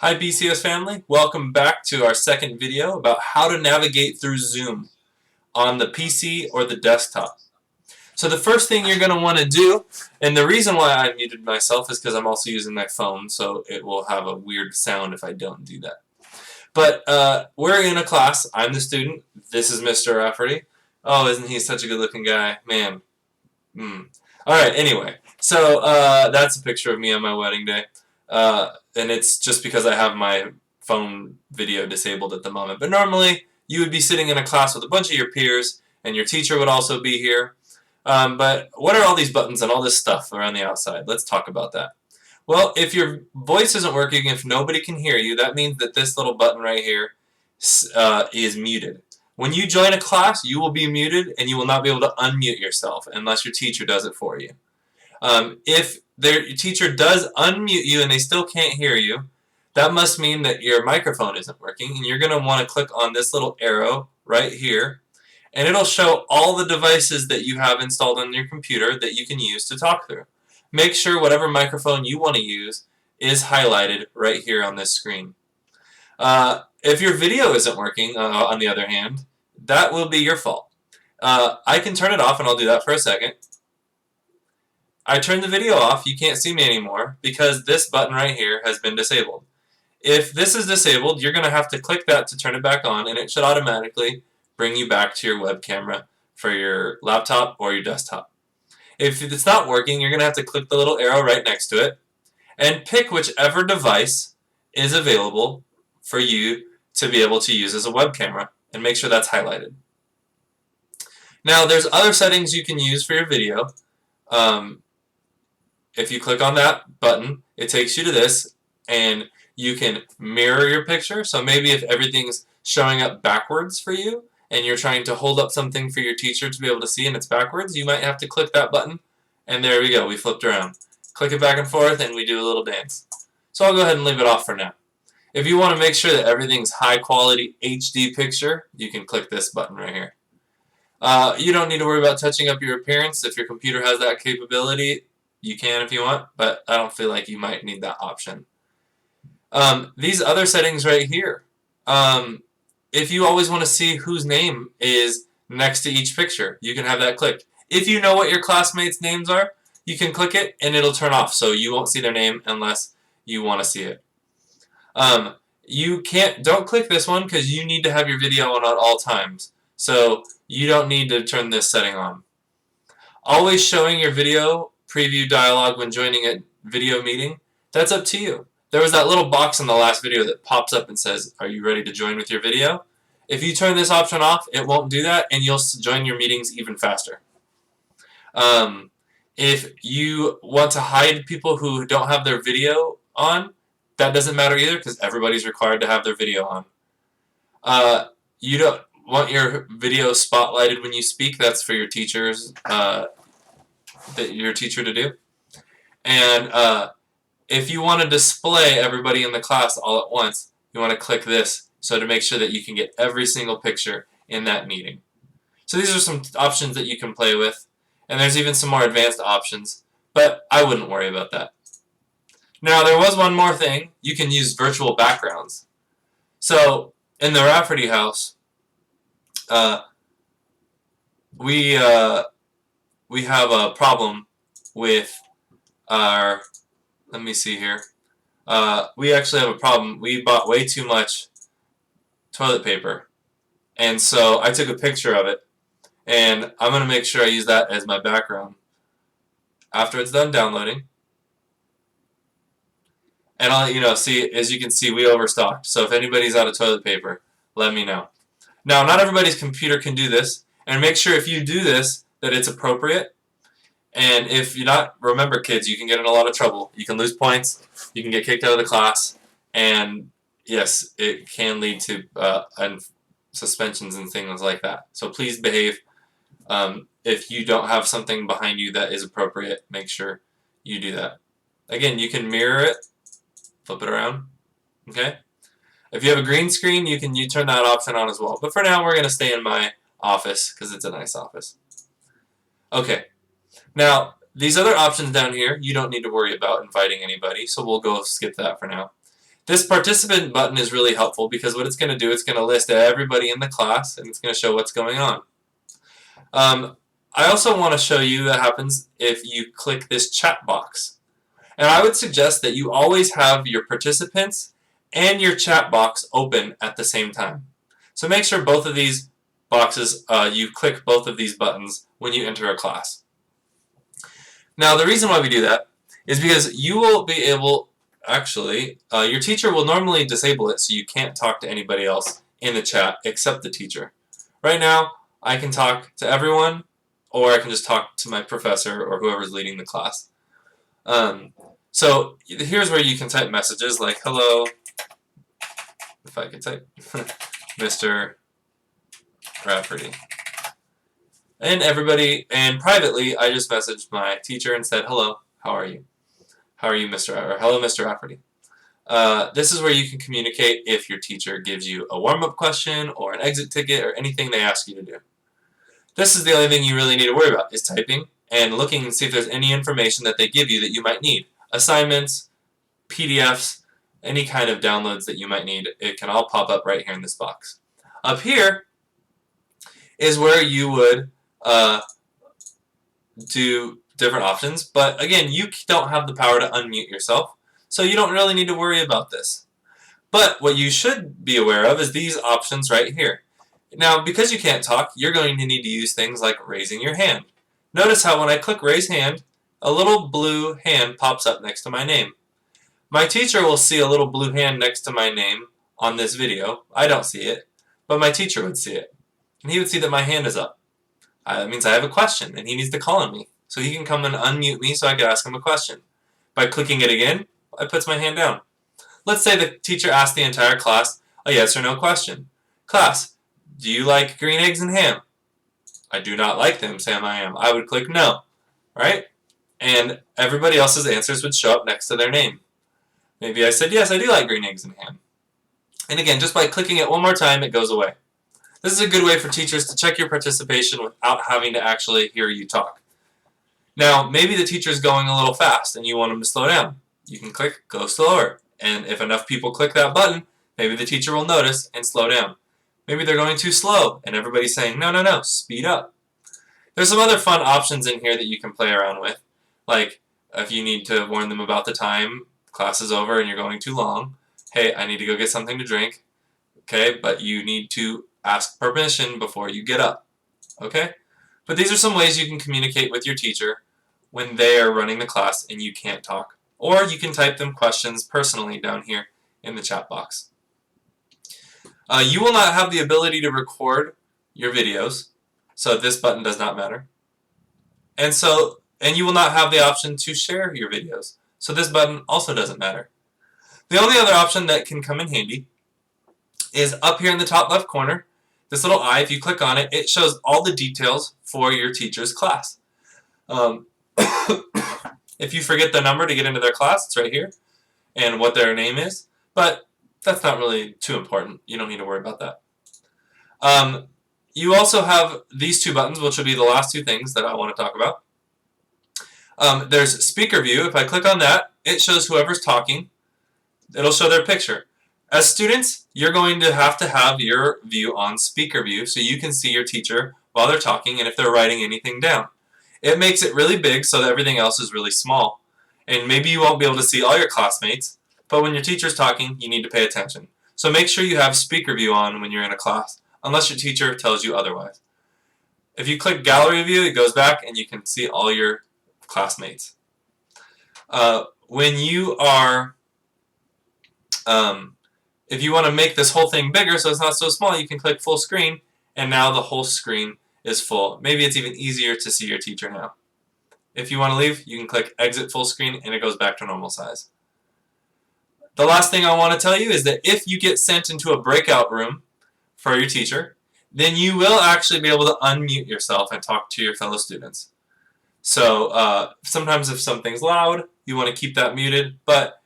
Hi BCS family, welcome back to our second video about how to navigate through Zoom on the PC or the desktop. So the first thing you're going to want to do, and the reason why I muted myself is because I'm also using my phone, so it will have a weird sound if I don't do that. But we're in a class, I'm the student, this is Mr. Rafferty. Oh, isn't he such a good looking guy? Man. Alright, anyway, so that's a picture of me on my wedding day. And it's just because I have my phone video disabled at the moment. But normally, you would be sitting in a class with a bunch of your peers, and your teacher would also be here. But what are all these buttons and all this stuff around the outside? Let's talk about that. Well, if your voice isn't working, if nobody can hear you, that means that this little button right here is muted. When you join a class, you will be muted, and you will not be able to unmute yourself unless your teacher does it for you. If your teacher does unmute you and they still can't hear you, that must mean that your microphone isn't working, and you're going to want to click on this little arrow right here, and it'll show all the devices that you have installed on your computer that you can use to talk through. Make sure whatever microphone you want to use is highlighted right here on this screen. If your video isn't working, on the other hand, that will be your fault. I can turn it off, and I'll do that for a second. I turned the video off, you can't see me anymore because this button right here has been disabled. If this is disabled, you're going to have to click that to turn it back on, and it should automatically bring you back to your web camera for your laptop or your desktop. If it's not working, you're going to have to click the little arrow right next to it and pick whichever device is available for you to be able to use as a web camera, and make sure that's highlighted. Now, there's other settings you can use for your video. If you click on that button, it takes you to this, and you can mirror your picture. So maybe if everything's showing up backwards for you, and you're trying to hold up something for your teacher to be able to see and it's backwards, you might have to click that button, and there we go, we flipped around. Click it back and forth, and we do a little dance. So I'll go ahead and leave it off for now. If you want to make sure that everything's high quality HD picture, you can click this button right here. You don't need to worry about touching up your appearance. If your computer has that capability, you can if you want, but I don't feel like you might need that option. These other settings right here, if you always want to see whose name is next to each picture, you can have that clicked. If you know what your classmates' names are, you can click it and it'll turn off, so you won't see their name unless you want to see it. Don't click this one because you need to have your video on at all times, so you don't need to turn this setting on. Always showing your video preview dialog when joining a video meeting, that's up to you. There was that little box in the last video that pops up and says, are you ready to join with your video? If you turn this option off, it won't do that, and you'll join your meetings even faster. If you want to hide people who don't have their video on, that doesn't matter either because everybody's required to have their video on. You don't want your video spotlighted when you speak, that's for your teachers, your teacher to do. And if you want to display everybody in the class all at once, you want to click this so to make sure that you can get every single picture in that meeting. So these are some options that you can play with, and there's even some more advanced options, but I wouldn't worry about that. Now, there was one more thing. You can use virtual backgrounds. So in the Rafferty house, we have a problem with our, let me see here. We actually have a problem. We bought way too much toilet paper, and so I took a picture of it, and I'm going to make sure I use that as my background after it's done downloading. And I'll let you know, see, as you can see, we overstocked. So if anybody's out of toilet paper, let me know. Now, not everybody's computer can do this, and make sure if you do this that it's appropriate. And if you're not, remember kids, you can get in a lot of trouble. You can lose points, you can get kicked out of the class, and yes, it can lead to suspensions and things like that. So please behave. If you don't have something behind you that is appropriate, make sure you do that. Again, you can mirror it, flip it around, okay? If you have a green screen, you turn that option on as well. But for now, we're going to stay in my office because it's a nice office. Okay. Now, these other options down here, you don't need to worry about inviting anybody, so we'll go skip that for now. This participant button is really helpful because what it's going to do, it's going to list everybody in the class and it's going to show what's going on. I also want to show you what happens if you click this chat box. And I would suggest that you always have your participants and your chat box open at the same time. So make sure both of these boxes, you click both of these buttons when you enter a class. Now the reason why we do that is because you will be able, actually, your teacher will normally disable it so you can't talk to anybody else in the chat except the teacher. Right now, I can talk to everyone, or I can just talk to my professor or whoever's leading the class. So here's where you can type messages like, hello, if I could type, Mr. Rafferty. And everybody, and privately, I just messaged my teacher and said, hello, how are you? How are you, or hello, Mr. Rafferty. This is where you can communicate if your teacher gives you a warm-up question or an exit ticket or anything they ask you to do. This is the only thing you really need to worry about, is typing and looking and see if there's any information that they give you that you might need. Assignments, PDFs, any kind of downloads that you might need, it can all pop up right here in this box. Up here is where you would do different options, but again, you don't have the power to unmute yourself, so you don't really need to worry about this. But what you should be aware of is these options right here. Now, because you can't talk, you're going to need to use things like raising your hand. Notice how when I click raise hand, a little blue hand pops up next to my name. My teacher will see a little blue hand next to my name on this video. I don't see it, but my teacher would see it. And he would see that my hand is up. That means I have a question, and he needs to call on me. So he can come and unmute me so I can ask him a question. By clicking it again, I puts my hand down. Let's say the teacher asked the entire class a yes or no question. Class, do you like green eggs and ham? I do not like them, Sam, I am. I would click no, right? And everybody else's answers would show up next to their name. Maybe I said, yes, I do like green eggs and ham. And again, just by clicking it one more time, it goes away. This is a good way for teachers to check your participation without having to actually hear you talk. Now, maybe the teacher's going a little fast and you want them to slow down. You can click go slower. And if enough people click that button, maybe the teacher will notice and slow down. Maybe they're going too slow and everybody's saying, no, no, no, speed up. There's some other fun options in here that you can play around with. Like if you need to warn them about the time, class is over and you're going too long. Hey, I need to go get something to drink. Okay, but you need to ask permission before you get up. Okay? But these are some ways you can communicate with your teacher when they are running the class and you can't talk. Or you can type them questions personally down here in the chat box. You will not have the ability to record your videos, so this button does not matter. And you will not have the option to share your videos, so this button also doesn't matter. The only other option that can come in handy is up here in the top left corner. This little eye, if you click on it, it shows all the details for your teacher's class. If you forget the number to get into their class, it's right here, and what their name is, but that's not really too important. You don't need to worry about that. You also have these two buttons, which will be the last two things that I want to talk about. There's speaker view. If I click on that, it shows whoever's talking. It'll show their picture. As students, you're going to have your view on speaker view so you can see your teacher while they're talking and if they're writing anything down. It makes it really big so that everything else is really small. And maybe you won't be able to see all your classmates, but when your teacher's talking, you need to pay attention. So make sure you have speaker view on when you're in a class, unless your teacher tells you otherwise. If you click gallery view, it goes back and you can see all your classmates. When you are, if you want to make this whole thing bigger so it's not so small, you can click full screen, and now the whole screen is full. Maybe it's even easier to see your teacher now. If you want to leave, you can click exit full screen and it goes back to normal size. The last thing I want to tell you is that if you get sent into a breakout room for your teacher, then you will actually be able to unmute yourself and talk to your fellow students. So sometimes if something's loud, you want to keep that muted, but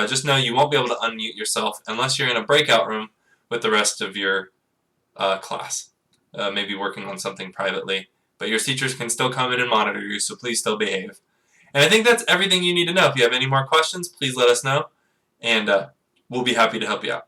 just know you won't be able to unmute yourself unless you're in a breakout room with the rest of your class, maybe working on something privately. But your teachers can still come in and monitor you, so please still behave. And I think that's everything you need to know. If you have any more questions, please let us know. and we'll be happy to help you out.